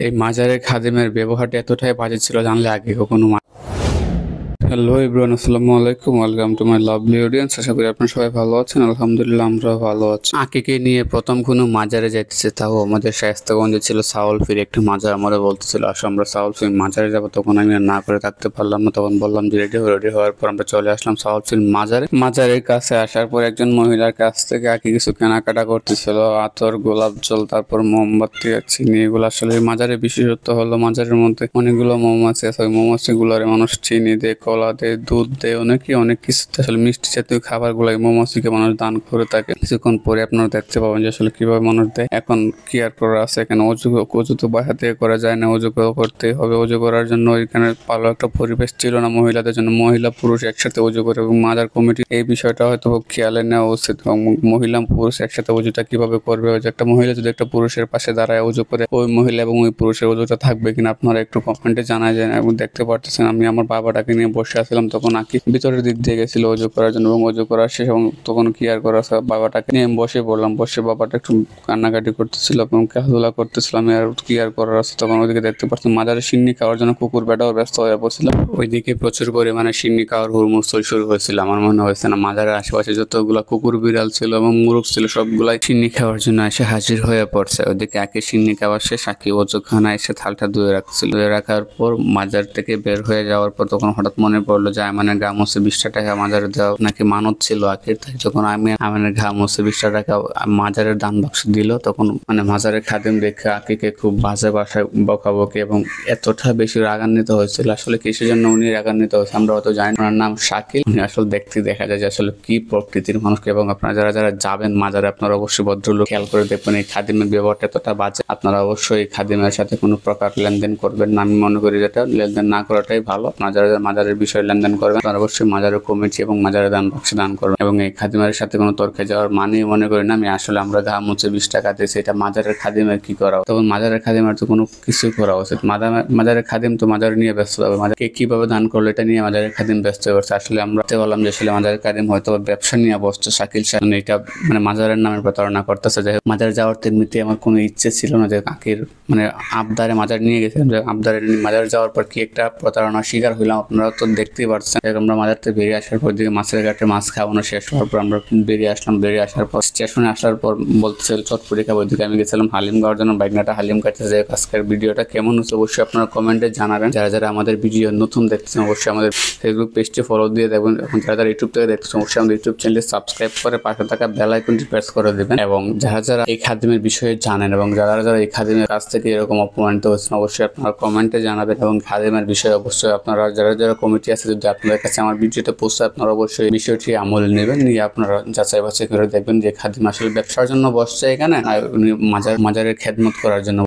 এই মাজারের খাদেমের ব্যবহারটা এতটাই বাজে ছিল জানলে আগে কখনো হ্যালো এভরিওয়ান, আসসালামু আলাইকুম। Welcome to my lovely audience. আশা করি আপনারা সবাই ভালো আছেন। আলহামদুলিল্লাহ আমরা ভালো আছি। আকিকে নিয়ে প্রথম কোনো মাজারে যাইতেছে, তাও আমাদের শায়েস্তাগঞ্জে ছিল সাউলফির একটি মাজার। আমাদের বলতেছিল আসো আমরা সাউলফির মাজারে যাবো, তখন আমি আর না করে থাকতে পারলাম না। তখন বললাম যে রেডি হওয়ার পর আমরা চলে আসলাম সাউলফির মাজারের কাছে। আসার পর একজন মহিলার কাছ থেকে আকি কিছু কেনাকাটা করতেছিল, আতর, গোলাপ জল, তারপর মোমবাতি, চিনি। এগুলো আসলে মাজারের বিশেষত্ব হলো মাজারের মধ্যে অনেকগুলো মৌমাছি আছে। ওই মৌমাছি গুলারে মানুষ চিনি দেয়, কলা দেয়, দুধ দেয়, অনেক কিছু। আসলে মিষ্টি জাতীয় খাবার গুলাই মৌমাছিকে মানুষ দান করে থাকে। কিছুক্ষণ পরে আপনারা দেখতে পাবেন যে আসলে কিভাবে মানুষ দেয়। এখন কি আর করার আছে, এখানে অজু তো বাসা থেকে করা যায় না, অজু করতে হবে। অজু করার জন্য এখানে ভালো একটা পরিবেশ ছিল না মহিলাদের জন্য। মহিলা পুরুষ একসাথে অজু করে, এবং মাজার কমিটি এই বিষয়টা হয়তো খেয়ালে নেওয়া উচিত। মহিলা পুরুষ একসাথে অজুটা কিভাবে করবে? ওই যে একটা মহিলা যদি একটা পুরুষের পাশে দাঁড়ায় অজু করে, ওই মহিলা এবং ওই পুরুষের অজুটা থাকবে কিনা আপনারা একটু কমেন্টে জানায় যায়। এবং দেখতে পারতেছেন আমি আমার বাবাটাকে নিয়ে বসে আসছিলাম, তখন আকি ভিতরের দিক দিয়ে গেছিল অজু করার জন্য, এবং অজু করার শেষ এবং তখন কি আর করা, বাবাটাকে নিয়ে আমি বসে পড়লাম। বসে বাবাটা একটু কান্নাকাটি করতেছিল এবং খেলাধুলা করতেছিলাম। আর কি আর করার আছে, তখন ওইদিকে দেখতে পাচ্ছি মাজারে সিন্নি খাওয়ার জন্য কুকুর বেটাও ব্যস্ত হয়ে পড়ছিল। ওইদিকে প্রচুর পরিমাণে সিন্নি খাওয়ার হুড়মুড় শুরু হয়েছিল। আমার মনে হয়েছে না মাজারের আশেপাশে যতগুলা কুকুর বিড়াল ছিল এবং মুরগ ছিল সবগুলাই সিন্নি খাওয়ার জন্য এসে হাজির হয়ে পড়ছে। ওইদিকে আকি সিন্নি খাওয়ার শেষ, আকি অজুখানা এসে থালটা ধুয়ে রাখছিল। ধুয়ে রাখার পর মাজার থেকে বের হয়ে যাওয়ার পর তখন হঠাৎ মনে পড়লো যে আয়মানের গা মুছে 20টা টাকা মাজারে দেওয়া নাকি মানত ছিল আখির। তাই যখন আয়মানের ঘা মুছে 20টা টাকা মাজারের দান বাক্স দিল, তখন মাজারের খাদেম দেখে আকিকে খুব বাজে ভাষায় বকাবকি এবং এতটা বেশি রাগান্বিত হয়েছিল। আসলে কিসের জন্য উনি রাগান্বিত হয়েছে আমরা হয়তো জানি না। ওনার নাম শাকিল। উনি আসলে দেখতে দেখা যায় যে আসলে কি প্রকৃতির মানুষকে। এবং আপনারা যারা যারা যাবেন মাজারে, আপনারা অবশ্যই ভদ্রলোক খেয়াল করে দেখবেন এই খাদিমের ব্যবহারটা এতটা বাজে। আপনারা অবশ্যই খাদিমের সাথে কোনো প্রকার লেনদেন করবেন না। আমি মনে করি যেটা লেনদেন না করাটাই ভালো। আপনারা যারা যারা মাজারের বিষয়ে লেনদেন করবেন তারা অবশ্যই মাজারের কমিটি এবং মাজারের দান বাক্সে দান করবেন। এবং এই খাদিমের সাথে কোনো তর্কে যাওয়ার মানে মনে করি না আমি। আসলে আমরা ঘা মুছে 20 টাকা দিয়েছি, এটা মাজারের খাদিমের কি করা? তখন মাজারের খাদিমের তো কোনো কিছু করা উচিত। মাজারের খাদিম তো মাজার নিয়ে ব্যস্ত হবে, মাজারকে কিভাবে দান করলো এটা নিয়ে মাজারের খাদিম ব্যস্ত হয়ে পড়ছে। আসলে আমরা বললাম যে আসলে মাজারের খাদিম হয়তো ব্যবসা নিয়ে বসছে। শাকিল সাহেব এটা মাজারের নামে প্রতারণা করতেছে। যাই হোক, মাজার যাওয়ার তেমনিতে আমার কোনো ইচ্ছে ছিল না যে কাকির আবদারে মাজার নিয়ে গেছিলাম, যে আবদারে মাজার যাওয়ার পর কি একটা প্রতারণার শিকার হইলাম আপনারা তো দেখতেই পারছেন। আমরা মাজার থেকে বেরিয়ে আসার পর দিকে মাছের ঘাটে মাছ খাওয়ানো শেষ হওয়ার পর আমরা বেরিয়ে আসলাম। বেরিয়ে আসার পর স্টেশনে আসার পর বলতেছিল চটপুরি খাবো। ওইদিকে আমি গেছিলাম হালিম খাওয়ার জন্য। বাইকনাটা হালিম খাইতেছে। আজকের ভিডিওটা কেমন হচ্ছে অবশ্যই আপনারা কমেন্টে জানাবেন। যারা যারা আমাদের ভিডিও নতুন দেখতেছেন অবশ্যই আমাদের ফেসবুক পেজটি ফলো দিয়ে দেবেন। এবং যারা যারা ইউটিউব থেকে দেখতেছেন অবশ্যই আমাদের ইউটিউব চ্যানেলটি সাবস্ক্রাইব করে পাশে থাকা বেল আইকনটি প্রেস করে দেবেন। এবং যারা যারা এই খাদিমের বিষয়ে জানেন এবং যারা যারা এই খাদিমের কাছ থেকে এরকম অপমানিত হচ্ছেন অবশ্যই আপনারা কমেন্টে জানাবেন। এবং খাদিমের বিষয়ে অবশ্যই আপনারা যারা যারা কমিটি আছে যদি আপনাদের কাছে আমার ভিডিওতে পোস্ট আপনারা অবশ্যই বিষয়টি আমলে নেবেন। নিয়ে আপনারা যাচাই বাছাই করে দেখবেন যে খাদিম আসলে ব্যবসার জন্য বসছে এখানে, মাজারের খেদমত করার জন্য।